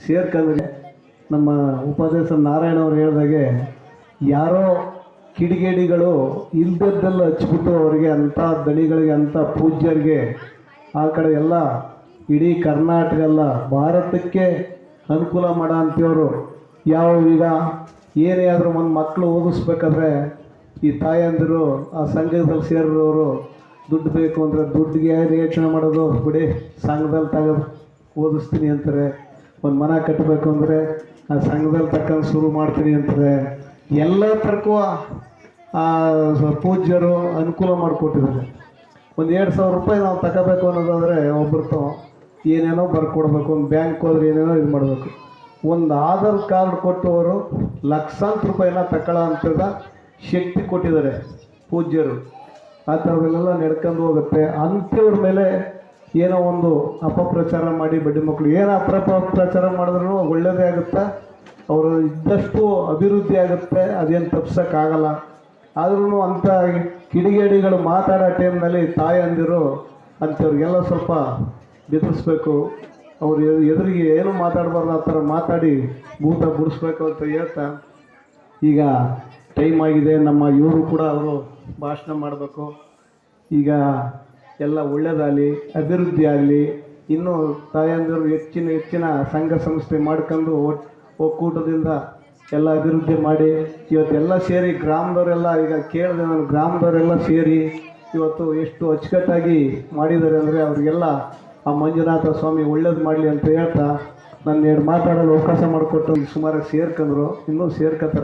ಸೇರ್ಕೊಂಡ್ರೆ ನಮ್ಮ ಉಪಾಧ್ಯಕ್ಷ ನಾರಾಯಣ ಅವರು ಹೇಳಿದಾಗೆ ಯಾರೋ ಕಿಡಿಗೇಡಿಗಳು ಇಲ್ದದ್ದೆಲ್ಲ ಹಚ್ಬಿಟ್ಟು ಅವರಿಗೆ ಅಂಥ ದಣಿಗಳಿಗೆ ಅಂಥ ಪೂಜ್ಯರಿಗೆ ಆ ಕಡೆ ಎಲ್ಲ ಇಡೀ ಕರ್ನಾಟಕ ಎಲ್ಲ ಭಾರತಕ್ಕೆ ಅನುಕೂಲ ಮಾಡೋ ಅಂಥವ್ರು ಯಾವ ಈಗ ಏನೇ ಆದರೂ ಒಂದು ಮಕ್ಕಳು ಓದಿಸ್ಬೇಕಾದ್ರೆ ಈ ತಾಯಂದಿರು ಆ ಸಂಘದಲ್ಲಿ ಸೇರಿರೋರು ದುಡ್ಡು ಬೇಕು ಅಂದರೆ ದುಡ್ಡಿಗೆ ಯೋಚನೆ ಮಾಡೋದು ಬಿಡಿ ಸಂಘದಲ್ಲಿ ತೆಗೆದು ಓದಿಸ್ತೀನಿ ಅಂತಾರೆ. ಒಂದು ಮನೆ ಕಟ್ಟಬೇಕು ಅಂದರೆ ಆ ಸಂಘದಲ್ಲಿ ತಕ್ಕಂಡು ಶುರು ಮಾಡ್ತೀನಿ ಅಂತಾರೆ. ಎಲ್ಲ ತರಕ್ಕೂ ಪೂಜ್ಯರು ಅನುಕೂಲ ಮಾಡಿಕೊಟ್ಟಿದ್ದಾರೆ. ಒಂದು 2,000 ರೂಪಾಯಿ ನಾವು ತಗೋಬೇಕು ಅನ್ನೋದಾದರೆ ಒಬ್ಬರು ಏನೇನೋ ಬರ್ಕೊಡ್ಬೇಕು, ಒಂದು ಬ್ಯಾಂಕ್ ಹೋದ್ರೆ ಏನೇನೋ ಇದು ಮಾಡಬೇಕು. ಒಂದು ಆಧಾರ್ ಕಾರ್ಡ್ ಕೊಟ್ಟವರು ಲಕ್ಷಾಂತರ ರೂಪಾಯಿನ ತಗೊಳ್ಳೋ ಅಂಥದ ಶಕ್ತಿ ಕೊಟ್ಟಿದ್ದಾರೆ ಪೂಜ್ಯರು. ಆ ಥರದಲ್ಲೆಲ್ಲ ನಡ್ಕೊಂಡು ಹೋಗುತ್ತೆ. ಅಂಥವ್ರ ಮೇಲೆ ಏನೋ ಒಂದು ಅಪಪ್ರಚಾರ ಮಾಡಿ ಬಡ್ಡಿ ಮಕ್ಕಳು ಏನು ಅಪಪ್ರಚಾರ ಮಾಡಿದ್ರೂ ಒಳ್ಳೆಯದೇ ಆಗುತ್ತೆ, ಅವರು ಇದ್ದಷ್ಟು ಅಭಿವೃದ್ಧಿ ಆಗುತ್ತೆ, ಅದೇನು ತಪ್ಸೋಕ್ಕಾಗಲ್ಲ. ಆದ್ರೂ ಅಂಥ ಕಿಡಿಗೇಡಿಗಳು ಮಾತಾಡೋ ಟೈಮ್ನಲ್ಲಿ ತಾಯಂದಿರು ಅಂಥವ್ರಿಗೆಲ್ಲ ಸ್ವಲ್ಪ ಬೆದರಿಸ್ಬೇಕು. ಅವ್ರು ಎದುರಿಗೆ ಏನು ಮಾತಾಡಬಾರ್ದು, ಆ ಥರ ಮಾತಾಡಿ ಭೂತ ಬಿಡಿಸ್ಬೇಕು ಅಂತ ಹೇಳ್ತಾ ಈಗ ಟೈಮ್ ಆಗಿದೆ. ನಮ್ಮ ಇವರು ಕೂಡ ಅವರು ಭಾಷಣ ಮಾಡಬೇಕು. ಈಗ ಎಲ್ಲ ಒಳ್ಳೆಯದಾಗಲಿ, ಅಭಿವೃದ್ಧಿ ಆಗಲಿ, ಇನ್ನೂ ತಾಯಂದಿರು ಹೆಚ್ಚಿನ ಸಂಘ ಸಂಸ್ಥೆ ಮಾಡ್ಕೊಂಡು ಒಕ್ಕೂಟದಿಂದ ಎಲ್ಲ ಅಭಿವೃದ್ಧಿ ಮಾಡಿ ಇವತ್ತೆಲ್ಲ ಸೇರಿ ಗ್ರಾಮದವರೆಲ್ಲ ಈಗ ಕೇಳಿದೆ ನಾನು, ಗ್ರಾಮದವರೆಲ್ಲ ಸೇರಿ ಇವತ್ತು ಎಷ್ಟು ಅಚ್ಚುಕಟ್ಟಾಗಿ ಮಾಡಿದ್ದಾರೆ ಅಂದರೆ ಅವ್ರಿಗೆಲ್ಲ ಆ ಮಂಜುನಾಥ ಸ್ವಾಮಿ ಒಳ್ಳೇದು ಮಾಡಲಿ ಅಂತ ಹೇಳ್ತಾ ನನ್ನ 2 ಮಾತಾಡಲು ಅವಕಾಶ ಮಾಡಿಕೊಟ್ಟು ಸುಮಾರಾಗಿ ಸೇರ್ಕೊಂಡ್ರು, ಇನ್ನೂ ಸೇರ್ಕೋತಾರೆ.